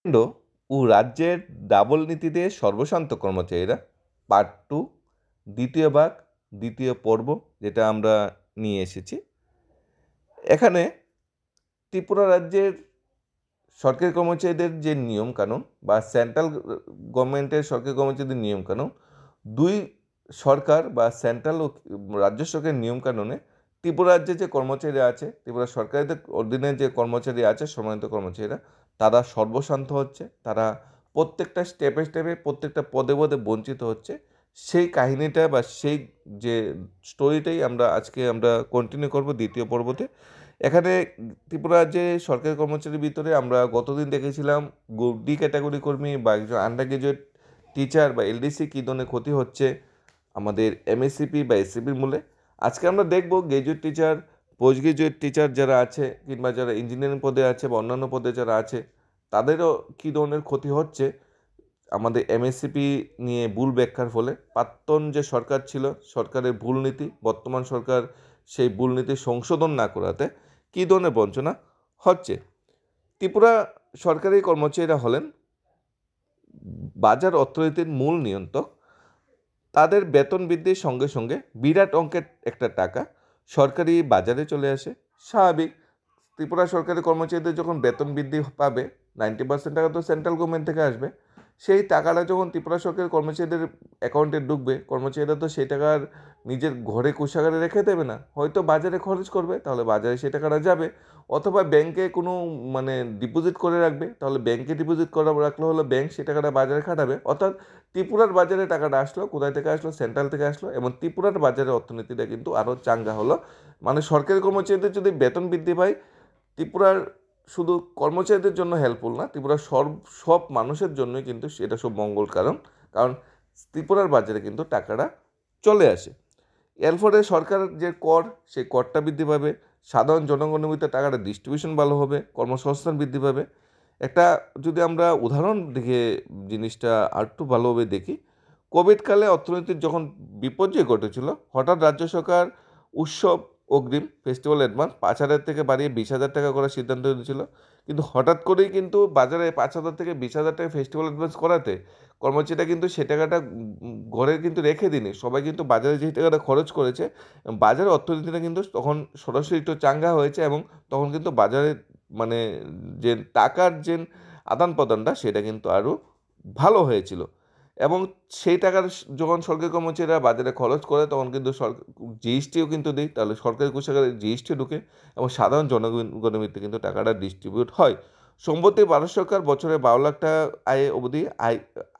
কেন্দ্র ও রাজ্যের ডাবল নীতিতে সর্বশান্ত কর্মচারীরা পার্ট 2 দ্বিতীয় ভাগ দ্বিতীয় পর্ব যেটা আমরা নিয়ে এসেছি। এখানে ত্রিপুরা রাজ্যের সরকারি কর্মচারীদের যে নিয়মকানুন বা সেন্ট্রাল গভর্নমেন্টের সরকারি কর্মচারীদের নিয়মকানুন, দুই সরকার বা সেন্ট্রাল ও রাজ্য সরকারের নিয়মকানুনে ত্রিপুরা রাজ্যে যে কর্মচারীরা আছে, ত্রিপুরা সরকারের অধীনে যে কর্মচারী আছে, সম্মানিত কর্মচারীরা, তারা সর্বশান্ত হচ্ছে, তারা প্রত্যেকটা স্টেপে স্টেপে প্রত্যেকটা পদে পদে বঞ্চিত হচ্ছে। সেই কাহিনীটা বা সেই যে স্টোরিটাই আজকে আমরা কন্টিনিউ করব দ্বিতীয় পর্বতে। এখানে ত্রিপুরা যে সরকারি কর্মচারীর ভিতরে আমরা গতদিন দেখেছিলাম ডি ক্যাটাগরি কর্মী বা একজন আন্ডার গ্রাজুয়েট টিচার বা এলডিসি কী ধরনের ক্ষতি হচ্ছে আমাদের এমএসসিপি বা এসসিপির মূলে। আজকে আমরা দেখব graduate teacher, post graduate teacher যারা আছে কিংবা যারা ইঞ্জিনিয়ারিং পদে আছে বা অন্যান্য পদে যারা আছে, তাদেরও কী ধরনের ক্ষতি হচ্ছে আমাদের এমএসসিপি নিয়ে ভুল ব্যাখ্যার ফলে। প্রাক্তন যে সরকার ছিল, সরকারের ভুল নীতি, বর্তমান সরকার সেই ভুল নীতি সংশোধন না করাতে কী ধরনের বঞ্চনা হচ্ছে। ত্রিপুরা সরকারি কর্মচারীরা হলেন বাজার অর্থনীতির মূল নিয়ন্ত্রক। তাদের বেতন বৃদ্ধির সঙ্গে সঙ্গে বিরাট অঙ্কের একটা টাকা সরকারি বাজারে চলে আসে। স্বাভাবিক, ত্রিপুরা সরকারি কর্মচারীদের যখন বেতন বৃদ্ধি পাবে, 90% টাকা তো সেন্ট্রাল গভর্নমেন্ট থেকে আসবে। সেই টাকাটা যখন ত্রিপুরা সরকারি কর্মচারীদের অ্যাকাউন্টে ঢুকবে, কর্মচারীরা তো সেই টাকার নিজের ঘরে কোষাগারে রেখে দেবে না, হয়তো বাজারে খরচ করবে, তাহলে বাজারে সেই টাকাটা যাবে। অথবা ব্যাংকে কোনো ডিপোজিট করে রাখবে, তাহলে ব্যাংকে ডিপোজিট করা রাখলে হলো ব্যাংক সেই টাকাটা বাজারে খাটাবে। অর্থাৎ ত্রিপুরার বাজারে টাকাটা আসলো, কোথায় থেকে আসলো? সেন্ট্রাল থেকে আসলো। এবং ত্রিপুরার বাজারের অর্থনীতিটা কিন্তু আরও চাঙ্গা হলো। মানে সরকারি কর্মচারীদের যদি বেতন বৃদ্ধি পায়, ত্রিপুরার শুধু কর্মচারীদের জন্য হেল্পফুল না, ত্রিপুরার সব মানুষের জন্যই কিন্তু সেটা সব মঙ্গল। কারণ ত্রিপুরার বাজারে কিন্তু টাকাটা চলে আসে। এর ফলে সরকার যে কর, সেই করটা বৃদ্ধি পাবে, সাধারণ জনগণের ভিতরে টাকাটা ডিস্ট্রিবিউশন ভালো হবে, কর্মসংস্থান বৃদ্ধি পাবে। একটা যদি আমরা উদাহরণ দেখে জিনিসটা আরেকটু ভালোভাবে দেখি, কোভিডকালে অর্থনীতির যখন বিপর্যয় ঘটেছিল, হঠাৎ রাজ্য সরকার উৎসব অগ্রিম, ফেস্টিভ্যাল অ্যাডভান্স 5,000 থেকে বাড়িয়ে 20,000 টাকা করার সিদ্ধান্ত নিয়েছিল। কিন্তু হঠাৎ করেই কিন্তু বাজারে 5,000 থেকে 20,000 টাকা ফেস্টিভ্যাল অ্যাডভান্স করাতে কর্মচারীরা কিন্তু সে টাকাটা ঘরে কিন্তু রেখে দিনি, সবাই কিন্তু বাজারে যে টাকাটা খরচ করেছে, বাজারের অর্থনীতিটা কিন্তু তখন সরাসরি একটু চাঙ্গা হয়েছে। এবং তখন কিন্তু বাজারে মানে যে টাকার যে আদান প্রদানটা সেটা কিন্তু আরও ভালো হয়েছিল। এবং সেই টাকার যখন সরকারি কর্মচারীরা বাজারে খরচ করে, তখন কিন্তু জিএসটিও কিন্তু দেয়, তাহলে সরকারি কোষাগারে জিএসটি ঢুকে এবং সাধারণ জনগণের ভিত্তিতে কিন্তু টাকাটা ডিস্ট্রিবিউট হয়। সম্প্রতি ভারত সরকার বছরে 12 লাখ টাকা আয়ে অবধি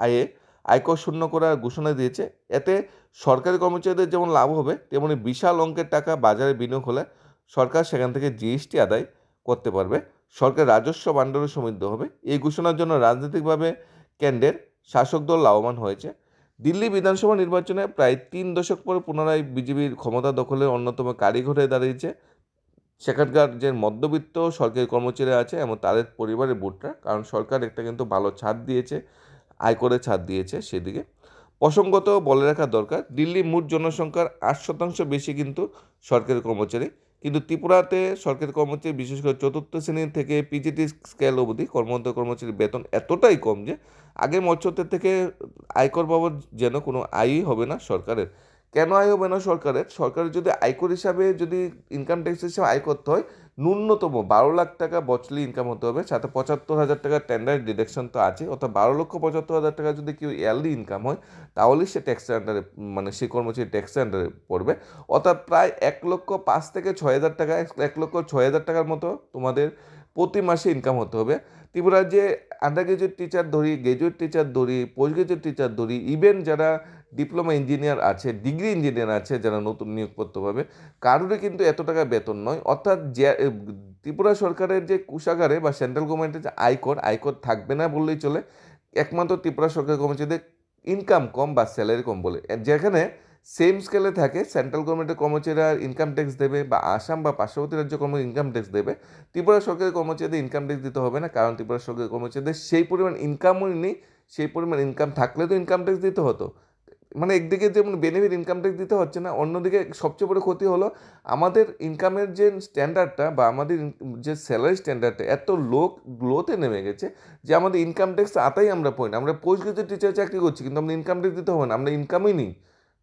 আয়ে আয়কর শূন্য করার ঘোষণা দিয়েছে। এতে সরকারি কর্মচারীদের যেমন লাভ হবে, তেমনি বিশাল অঙ্কের টাকা বাজারে বিনিয়োগ হলে সরকার সেখান থেকে জিএসটি আদায় করতে পারবে, সরকার রাজস্ব ভাণ্ডারও সমৃদ্ধ হবে। এই ঘোষণার জন্য রাজনৈতিকভাবে কেন্দ্রের শাসক দল লাভবান হয়েছে। দিল্লি বিধানসভা নির্বাচনে প্রায় 3 দশক পর পুনরায় বিজেপির ক্ষমতা দখলের অন্যতম কারিগর হয়ে দাঁড়িয়েছে সেখানকার যে মধ্যবিত্ত সরকারি কর্মচারী আছে এবং তাদের পরিবারের ভোটরা। কারণ সরকার একটা কিন্তু ভালো ছাড় দিয়েছে, আয়করে ছাড় দিয়েছে সেদিকে। প্রসঙ্গত বলে রাখা দরকার, দিল্লির মোট জনসংখ্যার 8% বেশি কিন্তু সরকারি কর্মচারী। কিন্তু ত্রিপুরাতে সরকারি কর্মচারী, বিশেষ করে চতুর্থ শ্রেণী থেকে পিজিটি স্কেল অবধি কর্মরত কর্মচারীর বেতন এতটাই কম যে আগে মৎস্যত্বের থেকে আয়কর বাবদ যেন কোনো আয়ই হবে না সরকারের। কেন আয় হবে না সরকারের? সরকারের যদি আয়কর হিসাবে, যদি ইনকাম ট্যাক্স হিসাবে আয় করতে হয়, ন্যূনতম 12 লাখ টাকা বছরলি ইনকাম হতে হবে, সাথে 75,000 টাকা টেন্ডার ডিডাকশন তো আছে। অর্থাৎ 12,75,000 টাকা যদি কেউ ইয়ারলি ইনকাম হয়, তাহলেই সে ট্যাক্সের আন্ডারে, মানে সেই কর্মচারী ট্যাক্সের আন্ডারে পড়বে। অর্থাৎ প্রায় 1,05,000 থেকে 6,000 টাকা, 1,06,000 টাকার মতো তোমাদের প্রতি মাসে ইনকাম হতে হবে। ত্রিপুরার যে আন্ডার গ্রাজুয়েট টিচার ধরি, গ্রাজুয়েট টিচার ধরি, পোস্ট গ্রাজুয়েট টিচার ধরি, ইভেন যারা ডিপ্লোমা ইঞ্জিনিয়ার আছে, ডিগ্রি ইঞ্জিনিয়ার আছে, যারা নতুন নিয়োগপত্র পাবে, কারোরই কিন্তু এত টাকা বেতন নয়। অর্থাৎ যে ত্রিপুরা সরকারের যে কোষাগারে বা সেন্ট্রাল গভর্নমেন্টের যে আয়কর থাকবে না বললেই চলে। একমাত্র ত্রিপুরা সরকারি কর্মচারীদের ইনকাম কম বা স্যালারি কম বলে। যেখানে সেম স্কেলে থাকে সেন্ট্রাল গভর্নমেন্টের কর্মচারীরা ইনকাম ট্যাক্স দেবে, বা আসাম বা পার্শ্ববর্তী রাজ্য ইনকাম ট্যাক্স দেবে, ত্রিপুরা সরকারি কর্মচারীদের ইনকাম ট্যাক্স দিতে হবে না। কারণ ত্রিপুরা সরকারি কর্মচারীদের সেই পরিমাণ ইনকামই নেই। সেই পরিমাণ ইনকাম থাকলে তো ইনকাম ট্যাক্স দিতে হতো। মানে একদিকে যেমন বেনিফিট ইনকাম ট্যাক্স দিতে হচ্ছে না, অন্যদিকে সবচেয়ে বড় ক্ষতি হলো আমাদের ইনকামের যে স্ট্যান্ডার্ডটা বা আমাদের যে স্যালারি স্ট্যান্ডার্ডটা এত লোতে নেমে গেছে যে আমাদের ইনকাম ট্যাক্স আতাই আমরা পাই না। আমরা পোস্ট গ্রাজুয়েট টিচার চাকরি করছি কিন্তু আমরা ইনকাম ট্যাক্স দিতে হবে না, আমরা ইনকামই নেই,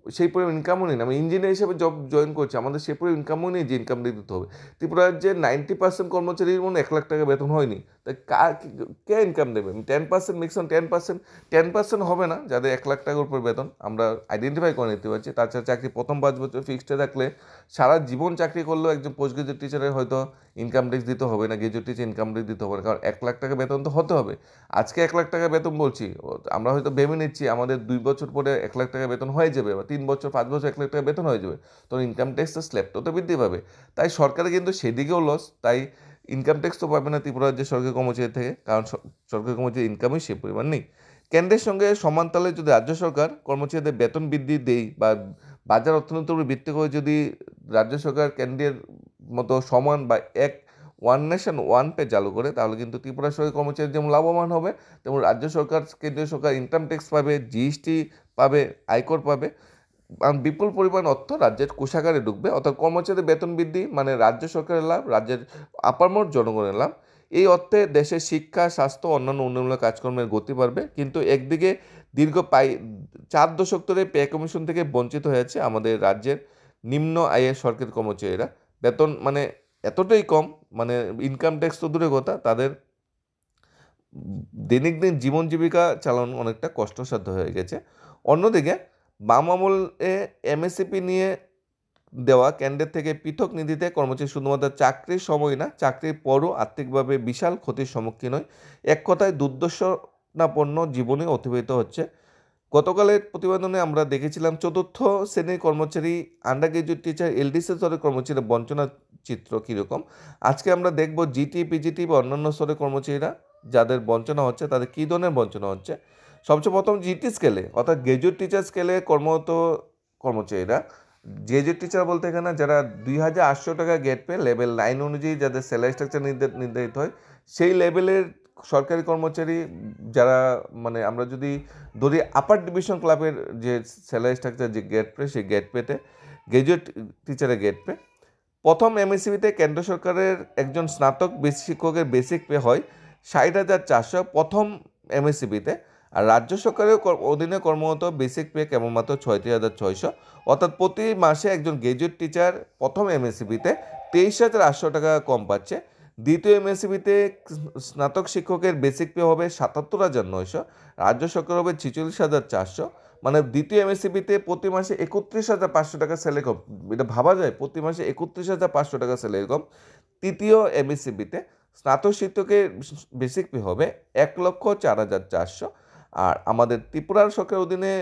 সেই পরিমাণ ইনকামও নেই, আমরা ইঞ্জিনিয়ার হিসেবে জব জয়েন করছি, আমাদের সেই পরিমাণ ইনকামও নেই যে ইনকাম দিয়ে দিতে হবে। ত্রিপুরার যে 90% কর্মচারীর মনে 1,00,000 টাকা বেতন হয়নি, তাই কে ইনকাম দেবে? 10% ম্যাক্সিমাম 10% হবে না যাদের 1,00,000 টাকার উপর বেতন, আমরা আইডেন্টিফাই করে নিতে পারছি। তাছাড়া চাকরি প্রথম 5 বছর ফিক্সডে থাকলে সারা জীবন চাকরি করলেও একজন পোস্ট গ্রাজুয়েট টিচারের হয়তো ইনকাম ট্যাক্স দিতে হবে না, গ্রাজুয়েট টিচার ইনকাম ট্যাক্স দিতে হবে না, কারণ 1,00,000 টাকা বেতন তো হতে হবে। আজকে 1,00,000 টাকা বেতন বলছি, আমরা হয়তো ভেবে নিচ্ছি আমাদের 2 বছর পরে 1,00,000 টাকা বেতন হয়ে যাবে, বা 3 বছর 5 বছর 1,00,000 টাকা বেতন হয়ে যাবে, তো ইনকাম ট্যাক্সের স্ল্যাবটা তো বৃদ্ধি পাবে। তাই সরকারের কিন্তু সেদিকেও লস, তাই ইনকাম ট্যাক্স তো পাবে না ত্রিপুরার যে সরকারি কর্মচারী থেকে, কারণ সরকারি কর্মচারীর ইনকামই সে পরিমাণ নেই। কেন্দ্রের সঙ্গে সমান তালে যদি রাজ্য সরকার কর্মচারীদের বেতন বৃদ্ধি দেয় বা বাজার অর্থনীতির উপর ভিত্তি করে যদি রাজ্য সরকার কেন্দ্রের মতো সমান বা এক ওয়ান নেশন ওয়ান পে চালু করে, তাহলে কিন্তু ত্রিপুরা সরকারি কর্মচারী যেমন লাভবান হবে, তেমন রাজ্য সরকার কেন্দ্রীয় সরকার ইনকাম ট্যাক্স পাবে, জিএসটি পাবে, আয়কর পাবে, বিপুল পরিমাণ অর্থ রাজ্যের কোষাগারে ঢুকবে। অর্থাৎ কর্মচারীদের বেতন বৃদ্ধি মানে রাজ্য সরকারের লাভ, রাজ্যের আপামর জনগণের লাভ। এই অর্থে দেশের শিক্ষা, স্বাস্থ্য, অন্যান্য উন্নয়নমূলক কাজকর্মের গতি বাড়বে। কিন্তু একদিকে দীর্ঘ 4 দশক ধরে পে কমিশন থেকে বঞ্চিত হয়েছে আমাদের রাজ্যের নিম্ন আয়ের সরকারি কর্মচারীরা। বেতন মানে এতটাই কম, মানে ইনকাম ট্যাক্স তো দূরের কথা, তাদের দৈনিক দিন জীবন জীবিকা চালানো অনেকটা কষ্টসাধ্য হয়ে গেছে। অন্যদিকে বাম আমলে এমএসসিপি নিয়ে দেওয়া কেন্দ্রের থেকে পৃথক নীতিতে কর্মচারী শুধুমাত্র চাকরির সময় না, চাকরির পরও আর্থিকভাবে বিশাল ক্ষতির সম্মুখীন হয়। এক কথায় দুর্দশাপন্ন জীবনে অতিবাহিত হচ্ছে। গতকালের প্রতিবেদনে আমরা দেখেছিলাম 4র্থ শ্রেণীর কর্মচারী, আন্ডার গ্রাজুয়েট টিচার, এলডিসি স্তরের কর্মচারীরা বঞ্চনার চিত্র কীরকম। আজকে আমরা দেখব জিটি, পিজিটি বা অন্যান্য স্তরের কর্মচারীরা যাদের বঞ্চনা হচ্ছে তাদের কী ধরনের বঞ্চনা হচ্ছে। সবচেয়ে প্রথম জিটি স্কেলে অর্থাৎ গ্রাজুয়েট টিচার স্কেলে কর্মরত কর্মচারীরা, গ্রাজুয়েট টিচার বলতে এখানে যারা 2,800 টাকা গেট পে লেভেল 9 অনুযায়ী যাদের স্যালারি স্ট্রাকচার নির্ধারিত হয়, সেই লেভেলের সরকারি কর্মচারী যারা, মানে আমরা যদি ধরি আপার ডিভিশন ক্লাবের যে স্যালারি স্ট্রাকচার যে গেট পে, সেই গেট পেতে গ্রাজুয়েট টিচারের গেট পে প্রথম এমএসসিবিতে কেন্দ্র সরকারের একজন স্নাতক শিক্ষকের বেসিক পে হয় 60,400 প্রথম এমএসসিবিতে, আর রাজ্য সরকারের অধীনে কর্মরত বেসিক পে কেবলমাত্র 36,600, অর্থাৎ প্রতি মাসে একজন গ্রাজুয়েট টিচার প্রথম এমএসসিবিতে 23,800 টাকা কম পাচ্ছে। দ্বিতীয় এমএসসিবিতে স্নাতক শিক্ষকের বেসিক পে হবে 77,900, রাজ্য সরকার হবে 46,400, মানে দ্বিতীয় এমএসসিবিতে প্রতি মাসে 31,500 টাকা স্যালারি কম। এটা ভাবা যায়, প্রতি মাসে 31,500 টাকা স্যালারি কম। তৃতীয় এমএসসিবিতে স্নাতক শিক্ষকের বেসিক পে হবে 1,04,400, আর আমাদের ত্রিপুরার সরকারের অধীনে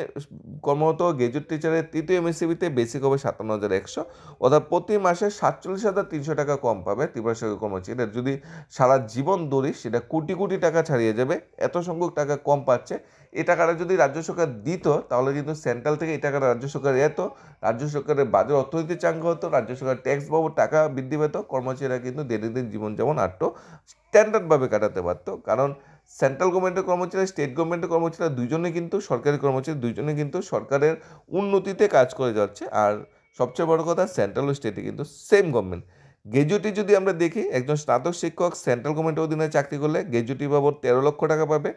কর্মরত গ্রাজুয়েট টিচারের তৃতীয় এমএসসিবিতে বেসিক হবে 57,100, অর্থাৎ প্রতি মাসে 47,300 টাকা কম পাবে ত্রিপুরা সরকারি কর্মচারীরা। যদি সারা জীবন ধরি সেটা কোটি কোটি টাকা ছাড়িয়ে যাবে, এত সংখ্যক টাকা কম পাচ্ছে। এই টাকাটা যদি রাজ্য সরকার দিত তাহলে কিন্তু সেন্ট্রাল থেকে এই টাকাটা রাজ্য সরকার এত, রাজ্য সরকারের বাজার অর্থনীতি চাঙ্গা হতো, রাজ্য সরকার ট্যাক্স বাবদ টাকা বৃদ্ধি পেত, কর্মচারীরা কিন্তু দৈনন্দিন জীবনযাপন আরও স্ট্যান্ডার্ডভাবে কাটাতে পারত। কারণ সেন্ট্রাল গভর্নমেন্টের কর্মচারী, স্টেট গভর্নমেন্টের কর্মচারী দুজনে কিন্তু সরকারি কর্মচারী, দুজনে কিন্তু সরকারের উন্নতিতে কাজ করে যাচ্ছে। আর সবচেয়ে বড় কথা, সেন্ট্রাল ও স্টেটে কিন্তু সেম গভর্নমেন্ট। গ্র্যাজুয়েটি যদি আমরা দেখি, একজন স্নাতক শিক্ষক সেন্ট্রাল গভর্নমেন্টের অধীনে চাকরি করলে গ্র্যাজুয়েটি বাবদ 13 লক্ষ টাকা পাবে,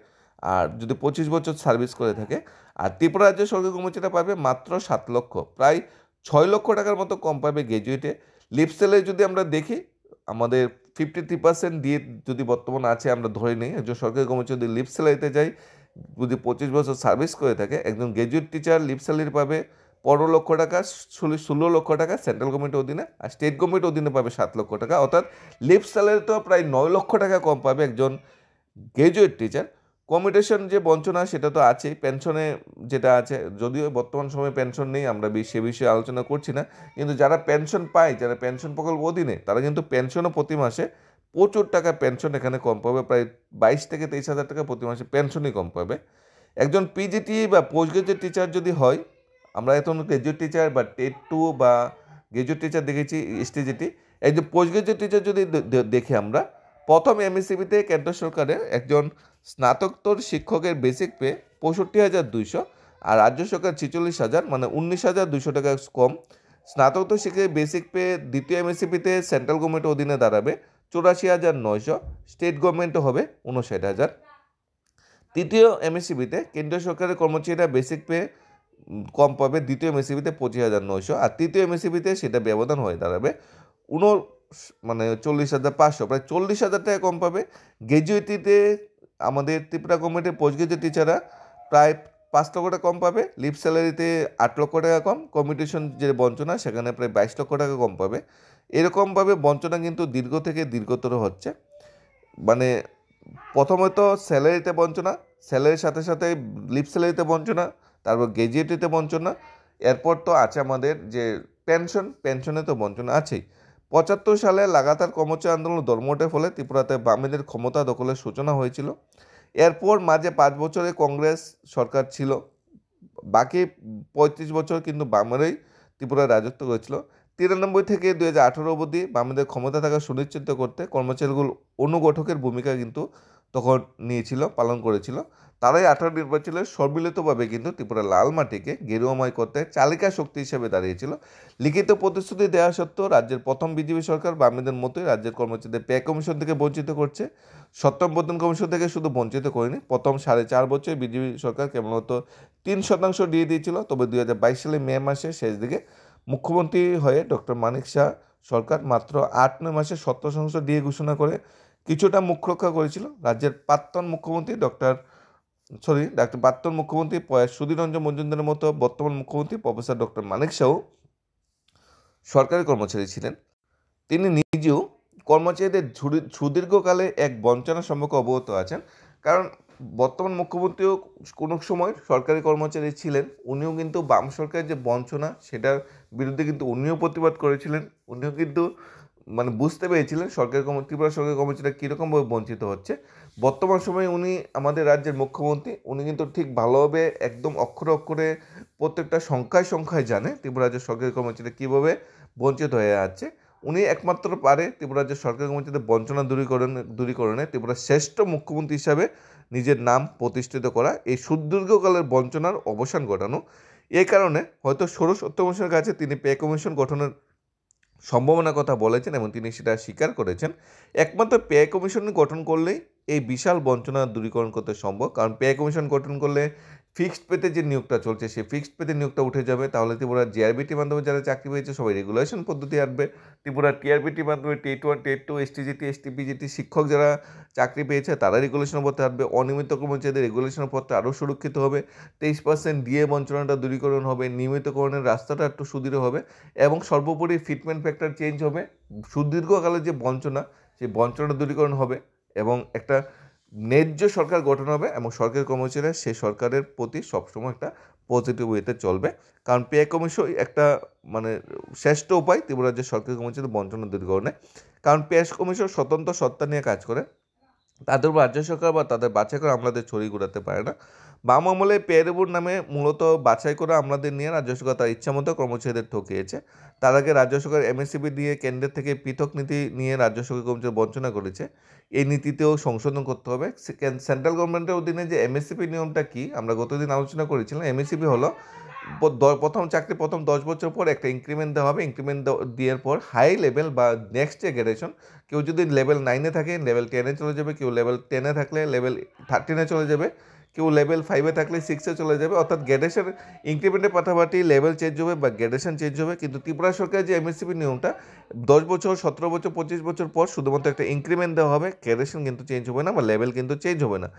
আর যদি 25 বছর সার্ভিস করে থাকে। আর ত্রিপুরা রাজ্যের সরকারি কর্মচারীরা পাবে মাত্র 7 লক্ষ, প্রায় 6 লক্ষ টাকার মতো কম পাবে গ্র্যাজুয়েটে। লিপ স্যালারি যদি আমরা দেখি, আমাদের 53% দিয়ে যদি বর্তমানে আছে আমরা ধরে নিই, একজন সরকারি কর্মচারী যদি লিপ স্যালারিতে যায়, যদি 25 বছর সার্ভিস করে থাকে, একজন গ্র্যাজুয়েট টিচার লিপ স্যালারি পাবে 15 লক্ষ টাকা, 16 লক্ষ টাকা সেন্ট্রাল গভর্নমেন্টের অধীনে, আর স্টেট গভর্নমেন্টের অধীনে পাবে 7 লক্ষ টাকা, অর্থাৎ লিপ স্যালারিতেও প্রায় 9 লক্ষ টাকা কম পাবে একজন গ্র্যাজুয়েট টিচার। কমিউটেশন যে বঞ্চনা সেটা তো আছেই, পেনশনে যেটা আছে, যদিও বর্তমান সময়ে পেনশন নেই, আমরা সে বিষয়ে আলোচনা করছি না, কিন্তু যারা পেনশন পায়, যারা পেনশন প্রকল্প অধীনে, তারা কিন্তু পেনশনও প্রতি মাসে প্রচুর টাকা পেনশন এখানে কম পাবে, প্রায় 22 থেকে 23,000 টাকা প্রতি মাসে পেনশনই কম পাবে। একজন পিজিটি বা পোস্ট গ্রাজুয়েট টিচার যদি হয়, আমরা এখন গ্রাজুয়েট টিচার বা টেট 2 বা গ্রাজুয়েট টিচার দেখেছি এসটিজিটি, একজন পোস্ট গ্রাজুয়েট টিচার যদি দেখি আমরা, প্রথম এমএসসিবিতে কেন্দ্র সরকারের একজন স্নাতকোত্তর শিক্ষকের বেসিক পে 65,200, আর রাজ্য সরকার 46,000 মানে 19,200 টাকা কম। স্নাতকোত্তর শিক্ষায় বেসিক পে দ্বিতীয় এমএসসিপিতে সেন্ট্রাল গভর্নমেন্টের অধীনে দাঁড়াবে 84,900, স্টেট গভর্নমেন্টও হবে 59,000। তৃতীয় এমএসসিপিতে কেন্দ্রীয় সরকারের কর্মচারীরা বেসিক পে কম পাবে, দ্বিতীয় এমএসসিপিতে 25,900, আর তৃতীয় এমএসসিপিতে সেটা ব্যবধান হয়ে দাঁড়াবে 40,500, প্রায় 40,000 টাকা কম পাবে। গ্র্যাজুয়েটিতে আমাদের ত্রিপুরা গভর্নমেন্টের পোস্ট গ্রাজুয়েট টিচাররা প্রায় 5 লক্ষ টাকা কম পাবে, লিভ স্যালারিতে 8 লক্ষ টাকা কম, কমিউনিকেশন যে বঞ্চনা সেখানে প্রায় 22 লক্ষ টাকা কম পাবে। এরকমভাবে বঞ্চনা কিন্তু দীর্ঘ থেকে দীর্ঘতর হচ্ছে। মানে প্রথমত স্যালারিতে বঞ্চনা, স্যালারির সাথে সাথে লিভ স্যালারিতে বঞ্চনা, তারপর গ্র্যাজুয়েটিতে বঞ্চনা, এরপর তো আছে আমাদের যে পেনশনে তো বঞ্চনা আছেই। 75 সালে লাগাতার কর্মচারী আন্দোলন ধর্মঘটের ফলে ত্রিপুরাতে বামেদের ক্ষমতা দখলের সূচনা হয়েছিল। এরপর মাঝে 5 বছরে কংগ্রেস সরকার ছিল, বাকি 35 বছর কিন্তু বামেরাই ত্রিপুরায় রাজত্ব করেছিল। 93 থেকে 2018 অবধি বামেদের ক্ষমতা থাকা সুনিশ্চিত করতে কর্মচারীগুলো অনুগঠকের ভূমিকা কিন্তু তখন পালন করেছিল। তারাই 18 নির্বাচনে সম্মিলিতভাবে কিন্তু ত্রিপুরা লাল মাটিকে গেরুয়াময় করতে চালিকা শক্তি হিসেবে দাঁড়িয়েছিল। লিখিত প্রতিশ্রুতি দেওয়া সত্ত্বেও রাজ্যের প্রথম বিজেপি সরকার বামেদের মতোই রাজ্যের কর্মচারীদের পে কমিশন থেকে বঞ্চিত করছে। সপ্তম বেতন কমিশন থেকে শুধু বঞ্চিত করেনি, প্রথম 4.5 বছর বিজেপি সরকার কেবলমাত্র 3% দিয়ে দিয়েছিল। তবে 2022 সালে মে মাসের শেষ দিকে মুখ্যমন্ত্রী হয়ে ডক্টর মানিক শাহ সরকার মাত্র 8-9 মাসে 70% দিয়ে ঘোষণা করে কিছুটা মুখ রক্ষা করেছিল। রাজ্যের প্রাক্তন মুখ্যমন্ত্রী প্রয়াস সুধীর রঞ্জন মজুমদারের মতো বর্তমান মুখ্যমন্ত্রী প্রফেসর ডক্টর মানিক শাহ সরকারি কর্মচারী ছিলেন। তিনি নিজেও কর্মচারীদের সুদীর্ঘকালে এক বঞ্চনার সম্পর্কে অবগত আছেন, কারণ বর্তমান মুখ্যমন্ত্রীও কোনো সময় সরকারি কর্মচারী ছিলেন। উনিও কিন্তু বাম সরকারের যে বঞ্চনা সেটার বিরুদ্ধে কিন্তু উনিও প্রতিবাদ করেছিলেন। উনিও কিন্তু বুঝতে পেরেছিলেন ত্রিপুরা সরকারি কর্মচারীরা কীরকমভাবে বঞ্চিত হচ্ছে। বর্তমান সময়ে উনি আমাদের রাজ্যের মুখ্যমন্ত্রী, উনি কিন্তু ঠিক ভালোভাবে একদম অক্ষরে অক্ষরে প্রত্যেকটা সংখ্যায় জানে ত্রিপুরা রাজ্যের সরকারি কর্মচারীরা কীভাবে বঞ্চিত হয়ে আছে। উনি একমাত্র পারে ত্রিপুরা রাজ্যের সরকারি কর্মচারীদের বঞ্চনা দূরীকরণে ত্রিপুরার শ্রেষ্ঠ মুখ্যমন্ত্রী হিসাবে নিজের নাম প্রতিষ্ঠিত করা, এই সুদীর্ঘকালের বঞ্চনার অবসান ঘটানো। এই কারণে হয়তো ষোড়শ সত্যমোহনের কাছে তিনি পে কমিশন গঠনের সম্ভাবনার কথা বলেছেন এবং তিনি সেটা স্বীকার করেছেন। একমাত্র পে কমিশন গঠন করলেই এই বিশাল বঞ্চনা দূরীকরণ করতে সম্ভব, কারণ পে কমিশন গঠন করলে ফিক্সড পেতে যে নিয়োগটা চলছে সেই ফিক্সড পেতে নিয়োগটা উঠে যাবে। তাহলে ত্রিপুরা জিআরবিটির মাধ্যমে যারা চাকরি পেয়েছে সবাই রেগুলেশন পদ্ধতি আসবে। ত্রিপুরা টিআরবিটির মাধ্যমে টেট 1, টেট 2, এসটিজিটি, এসটিপিজিটি শিক্ষক যারা চাকরি পেয়েছে তারা রেগুলেশনের পথে আসবে। অনিয়মিত কর্মচারীদের রেগুলেশনের পথটা আরও সুরক্ষিত হবে। 23% ডিএ বঞ্চনাটা দূরীকরণ হবে, নিয়মিতকরণের রাস্তাটা একটু সুদৃঢ় হবে এবং সর্বোপরি ফিটমেন্ট ফ্যাক্টর চেঞ্জ হবে। সুদীর্ঘকালের যে বঞ্চনা সেই বঞ্চনা দূরীকরণ হবে এবং একটা ন্যায্য সরকার গঠন হবে এবং সরকারি কর্মচারীরা সেই সরকারের প্রতি সবসময় একটা পজিটিভ ওয়েতে চলবে। কারণ পে কমিশন একটা শ্রেষ্ঠ উপায় ত্রিপুরা রাজ্যের সরকারি কর্মচারীদের বঞ্চনা দূরীকরণে। কারণ পে কমিশন স্বতন্ত্র সত্তা নিয়ে কাজ করে, তাদের রাজ্য সরকার বা তাদের বাছাই করে আমলাদের ছড়িয়ে ঘুরাতে পারে না। বাম আমলে পে রিপোর্ট নামে মূলত বাছাই করে আমলাদের নিয়ে রাজ্য সরকার তার ইচ্ছামতো কর্মচারীদের ঠকিয়েছে। তার আগে রাজ্য সরকার এমএসসিপি দিয়ে কেন্দ্রের থেকে পৃথক নীতি নিয়ে রাজ্য সরকার কর্মচারী বঞ্চনা করেছে। এই নীতিতেও সংশোধন করতে হবে। সেন্ট্রাল গভর্নমেন্টের অধীনে যে এমএসসিপি নিয়মটা কি আমরা গতদিন আলোচনা করেছিলাম। এমএসসিপি হলো প্রথম 10 বছর পর একটা ইনক্রিমেন্ট দেওয়া হবে। ইনক্রিমেন্ট দেওয়ার পর হাই লেভেল বা নেক্সট যে গ্রেডেশন, কেউ যদি লেভেল 9-এ থাকে লেভেল 10-এ চলে যাবে, কেউ লেভেল 10-এ থাকলে লেভেল 13-এ চলে যাবে, কেউ লেভেল 5-এ থাকলে 6-এ চলে যাবে। অর্থাৎ গ্রেডেশন ইনক্রিমেন্টের পাশাপাশি লেভেল চেঞ্জ হবে বা গ্রেডেশন চেঞ্জ হবে। কিন্তু ত্রিপুরা সরকারের যে এমএসসিপি নিয়মটা 10 বছর, 17 বছর, 25 বছর পর শুধুমাত্র একটা ইনক্রিমেন্ট দেওয়া হবে, গ্রেডেশন কিন্তু চেঞ্জ হবে না বা লেভেল কিন্তু চেঞ্জ হবে না।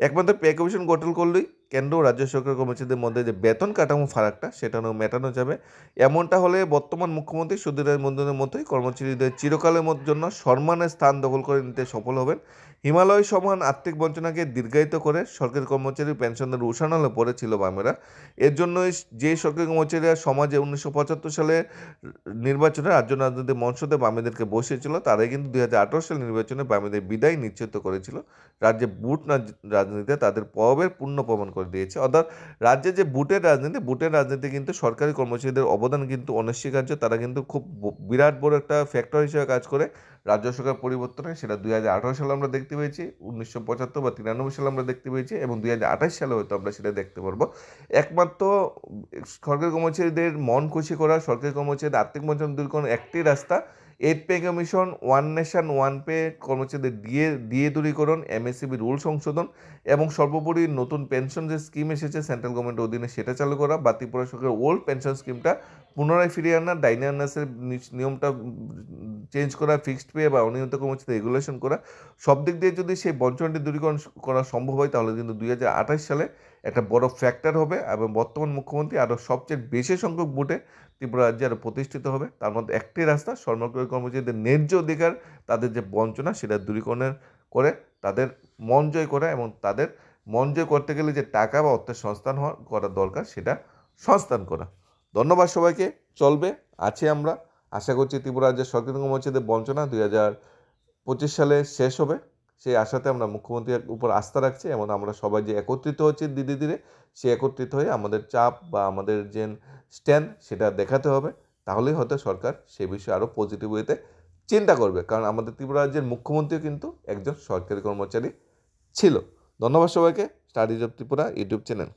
একমাত্র পে কমিশন গঠন করলেই কেন্দ্র ও রাজ্য সরকার কর্মচারীদের মধ্যে যে বেতন কাঠামো ফারাকটা সেটা মেটানো যাবে। এমনটা হলে বর্তমান মুখ্যমন্ত্রী সুধীর রঞ্জনের মতোই কর্মচারীদের চিরকালের জন্য সম্মানের স্থান দখল করে নিতে সফল হবেন। হিমালয় সমান আর্থিক বঞ্চনাকে দীর্ঘায়িত করে সরকারি কর্মচারী পেনশনদের উষানলে পড়েছিল বামেরা। এর জন্যই যে সরকারি কর্মচারীরা সমাজে 1975 সালে নির্বাচনে রাজ্য রাজনৈতিক মঞ্চতে বামেদেরকে বসিয়েছিল, তারাই কিন্তু 2018 সালের নির্বাচনে বামেদের বিদায় নিশ্চিত করেছিল। রাজ্যে বুট রাজনীতিতে তাদের প্রভাবের পূর্ণ প্রমাণ করে দিয়েছে। অর্থাৎ রাজ্যে যে বুটের রাজনীতি কিন্তু সরকারি কর্মচারীদের অবদান কিন্তু অনস্বীকার্য। তারা কিন্তু খুব বিরাট বড় একটা ফ্যাক্টর হিসেবে কাজ করে রাজ্য সরকার পরিবর্তনে। সেটা 2018 সালে আমরা দেখতে পেয়েছি, 1975 বা 93 সালে আমরা দেখতে পেয়েছি, এবং 2028 সালে হয়তো আমরা সেটা দেখতে পারবো। একমাত্র সরকারি কর্মচারীদের মন খুশি করা, সরকারি কর্মচারীদের আর্থিক বঞ্চনা দূর করার একটি রাস্তা 8 pay commission, one nation one pay, কর্মচারীদের দিয়ে দূরীকরণ, এমএসসিবি রুল সংশোধন, এবং সর্বোপরি নতুন পেনশন যে স্কিম এসেছে সেন্ট্রাল গভর্নমেন্টের অধীনে সেটা চালু করা, বা ত্রিপুরা সরকারের ওল্ড পেনশন স্কিমটা পুনরায় ফিরিয়ে আনা, ডাইনার্সের নিয়মটা চেঞ্জ করা, ফিক্সড পে বা অনিয়মিত কর্মচারী রেগুলেশন করা। সব দিক দিয়ে যদি সেই বঞ্চনাটি দূরীকরণ করা সম্ভব হয় তাহলে কিন্তু 2028 সালে একটা বড় ফ্যাক্টর হবে, এবং বর্তমান মুখ্যমন্ত্রী আরও সবচেয়ে বেশি সংখ্যক ভোটে ত্রিপুরা রাজ্যে আরও প্রতিষ্ঠিত হবে। তার মধ্যে একটি রাস্তা সরকারি কর্মচারীদের ন্যায্য অধিকার, তাদের যে বঞ্চনা সেটা দূরীকরণের করে তাদের মন জয় করা, এবং তাদের মন জয় করতে গেলে যে টাকা বা অর্থের সংস্থান করা দরকার সেটা সংস্থান করা। ধন্যবাদ সবাইকে। চলবে আছি আমরা। আশা করছি ত্রিপুরা রাজ্যের সরকারি কর্মচারীদের বঞ্চনা 2025 সালে শেষ হবে। সেই আশাতে আমরা মুখ্যমন্ত্রীর উপর আস্থা রাখছি, এবং আমরা সবাই যে একত্রিত হচ্ছি ধীরে ধীরে, সে একত্রিত হয়ে আমাদের চাপ বা আমাদের যে স্ট্যান্ড সেটা দেখাতে হবে। তাহলেই হয়তো সরকার সেই বিষয়ে আরও পজিটিভ ওয়েতে চিন্তা করবে, কারণ আমাদের ত্রিপুরা রাজ্যের মুখ্যমন্ত্রীও কিন্তু একজন সরকারি কর্মচারী ছিল। ধন্যবাদ সবাইকে। Studies of Tripura YouTube channel.